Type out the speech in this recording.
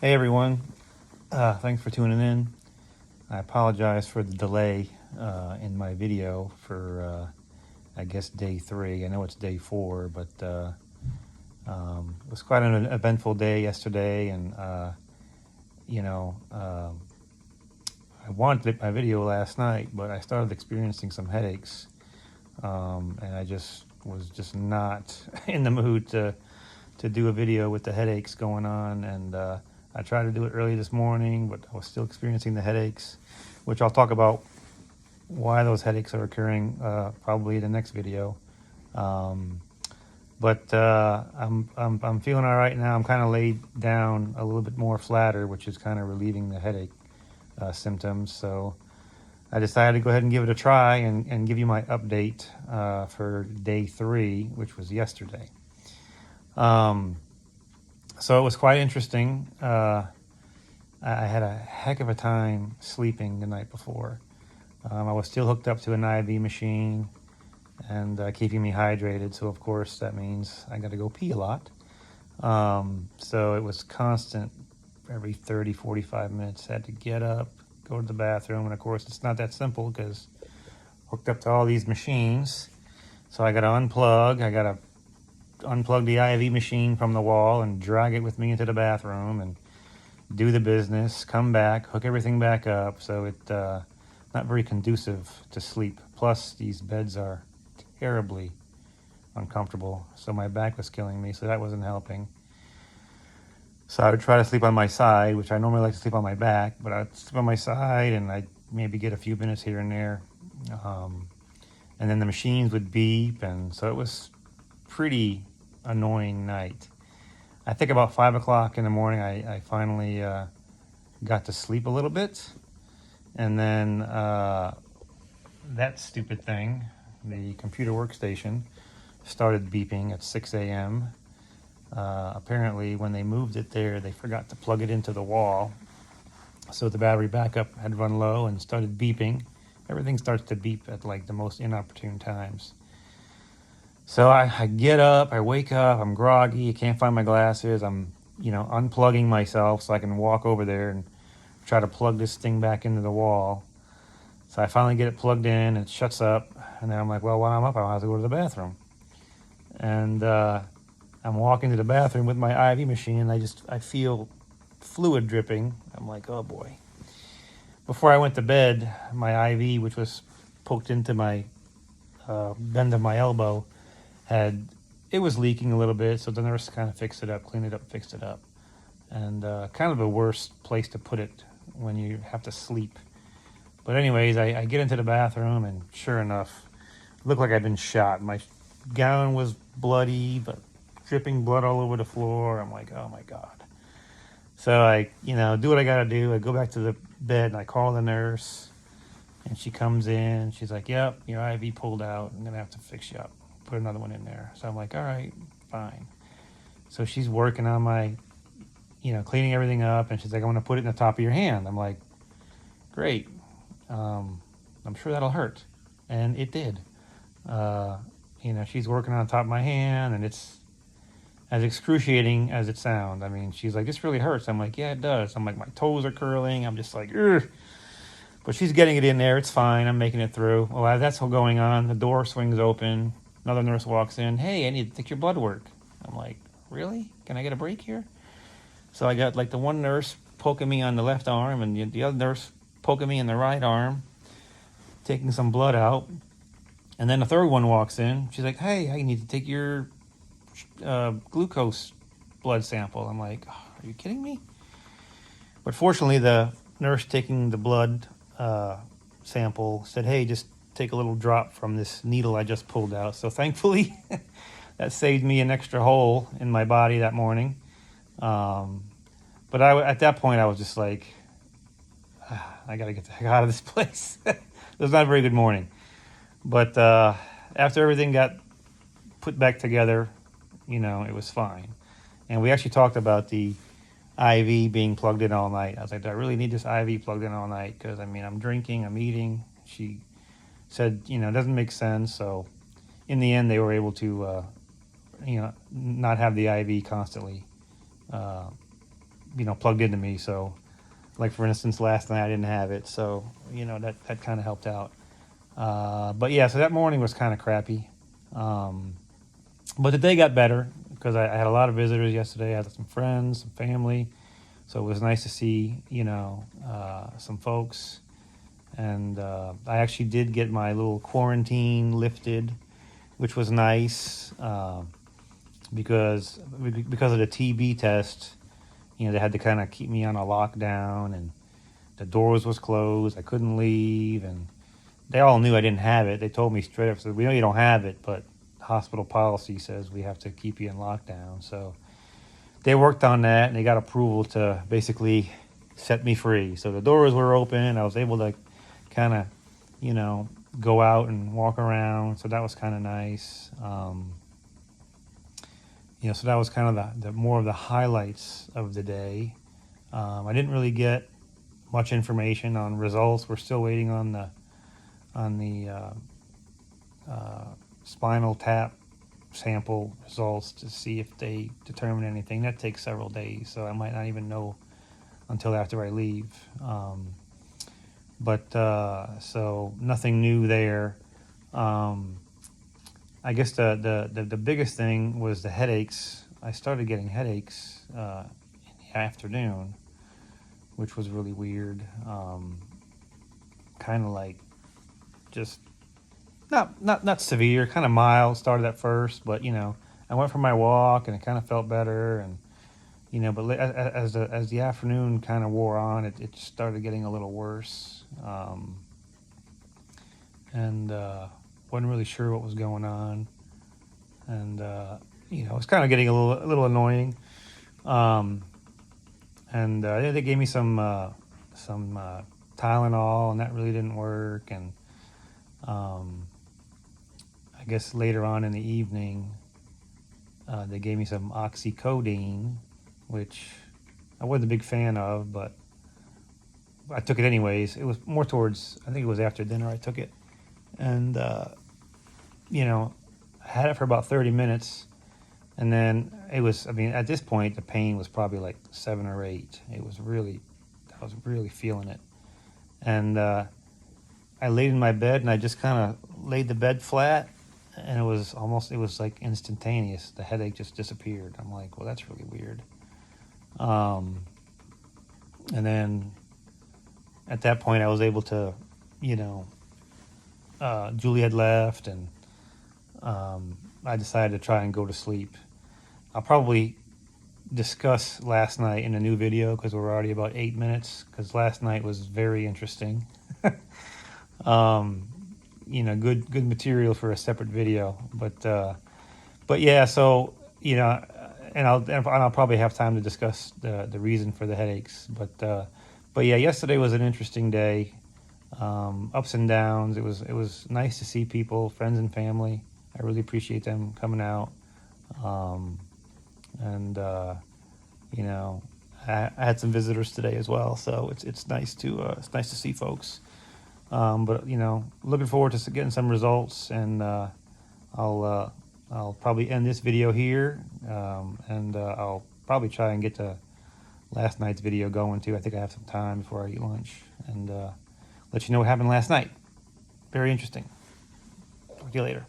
Hey everyone, thanks for tuning in. I apologize for the delay in my video for I guess day 3. I know it's day 4, but it was quite an eventful day yesterday, and I wanted my video last night, but I started experiencing some headaches, and I was just not in the mood to do a video with the headaches going on, and I tried to do it early this morning, but I was still experiencing the headaches, which I'll talk about why those headaches are occurring probably in the next video. I'm feeling all right now. I'm kind of laid down a little bit more flatter, which is kind of relieving the headache symptoms. So I decided to go ahead and give it a try and give you my update for day 3, which was yesterday. So it was quite interesting. I had a heck of a time sleeping the night before. I was still hooked up to an IV machine and keeping me hydrated. So of course that means I got to go pee a lot. So it was constant every 30, 45 minutes. Had to get up, go to the bathroom. And of course it's not that simple because hooked up to all these machines. So I got to unplug. I got to unplug the IV machine from the wall and drag it with me into the bathroom and do the business, come back, hook everything back up. So it's not very conducive to sleep. Plus these beds are terribly uncomfortable. So my back was killing me, so that wasn't helping. So I would try to sleep on my side, which I normally like to sleep on my back, but I'd sleep on my side and I'd maybe get a few minutes here and there. And then the machines would beep, and so it was pretty annoying night. I think about 5 o'clock in the morning I finally got to sleep a little bit, and then that stupid thing, the computer workstation, started beeping at 6 a.m. Apparently when they moved it there, they forgot to plug it into the wall, so the battery backup had run low and started beeping. Everything starts to beep at like the most inopportune times. So I get up, I wake up, I'm groggy, I can't find my glasses. I'm, unplugging myself so I can walk over there and try to plug this thing back into the wall. So I finally get it plugged in, it shuts up, and then I'm like, well, while I'm up, I'll have to go to the bathroom. And I'm walking to the bathroom with my IV machine, and I feel fluid dripping. I'm like, oh boy. Before I went to bed, my IV, which was poked into my bend of my elbow, it was leaking a little bit, so the nurse kind of fixed it up, cleaned it up, fixed it up. And kind of the worst place to put it when you have to sleep. But anyways, I get into the bathroom, and sure enough, it looked like I'd been shot. My gown was bloody, but dripping blood all over the floor. I'm like, oh my God. So I, do what I gotta do. I go back to the bed and I call the nurse, and she comes in. She's like, yep, your IV pulled out. I'm gonna have to fix you up, put another one in there. So I'm like, all right, fine. So she's working on my, cleaning everything up, and she's like, I'm gonna put it in the top of your hand. I'm like, great. I'm sure that'll hurt. And it did. She's working on the top of my hand, and it's as excruciating as it sounds. I mean, she's like, this really hurts. I'm like, yeah, it does. I'm like, my toes are curling. I'm just like, ugh. But she's getting it in there. It's fine. I'm making it through. Well, as that's all going on, the door swings open. Another nurse walks in. Hey, I need to take your blood work. I'm like, really? Can I get a break here? So I got like the one nurse poking me on the left arm, and the other nurse poking me in the right arm, taking some blood out. And then the third one walks in. She's like, hey, I need to take your glucose blood sample. I'm like, oh, are you kidding me? But fortunately, the nurse taking the blood sample said, hey, just take a little drop from this needle I just pulled out. So thankfully, that saved me an extra hole in my body that morning. But at that point, I was just like, I got to get the heck out of this place. It was not a very good morning. But after everything got put back together, it was fine. And we actually talked about the IV being plugged in all night. I was like, do I really need this IV plugged in all night? Because, I'm drinking, I'm eating. She said, it doesn't make sense. So in the end, they were able to, not have the IV constantly plugged into me. So, like for instance, last night I didn't have it, so that kind of helped out. But yeah, so that morning was kind of crappy. But the day got better because I had a lot of visitors yesterday. I had some friends, some family, so it was nice to see some folks. And I actually did get my little quarantine lifted, which was nice because of the TB test. They had to kind of keep me on a lockdown, and the doors was closed. I couldn't leave, and they all knew I didn't have it. They told me straight up, said, "We know you don't have it, but hospital policy says we have to keep you in lockdown." So they worked on that, and they got approval to basically set me free. So the doors were open. I was able to kind of, go out and walk around. So that was kind of nice. So that was kind of the more of the highlights of the day. I didn't really get much information on results. We're still waiting on the spinal tap sample results to see if they determine anything. That takes several days, so I might not even know until after I leave. So nothing new there. I guess the biggest thing was the headaches. I started getting headaches in the afternoon, which was really weird. Kind of like just not severe, kind of mild. Started at first, but I went for my walk and it kind of felt better, and but as the afternoon kind of wore on, it just started getting a little worse, and wasn't really sure what was going on, and it was kind of getting a little annoying, and they gave me some Tylenol, and that really didn't work, and I guess later on in the evening they gave me some oxycodone, which I wasn't a big fan of, but I took it anyways. It was more towards, I think it was after dinner I took it. And, I had it for about 30 minutes. And then at this point, the pain was probably like 7 or 8. I was really feeling it. And I laid in my bed and I just kind of laid the bed flat. And it was like instantaneous. The headache just disappeared. I'm like, well, that's really weird. And then at that point I was able to, Julie had left, and I decided to try and go to sleep. I'll probably discuss last night in a new video because we're already about 8 minutes, because last night was very interesting. Good material for a separate video, but yeah, so and I'll probably have time to discuss the reason for the headaches, but yeah, yesterday was an interesting day, ups and downs. It was nice to see people, friends and family. I really appreciate them coming out, and I had some visitors today as well, so it's nice to see folks. But looking forward to getting some results, and I'll probably end this video here, and I'll probably try and get to last night's video going too. I think I have some time before I eat lunch, and let you know what happened last night. Very interesting. Talk to you later.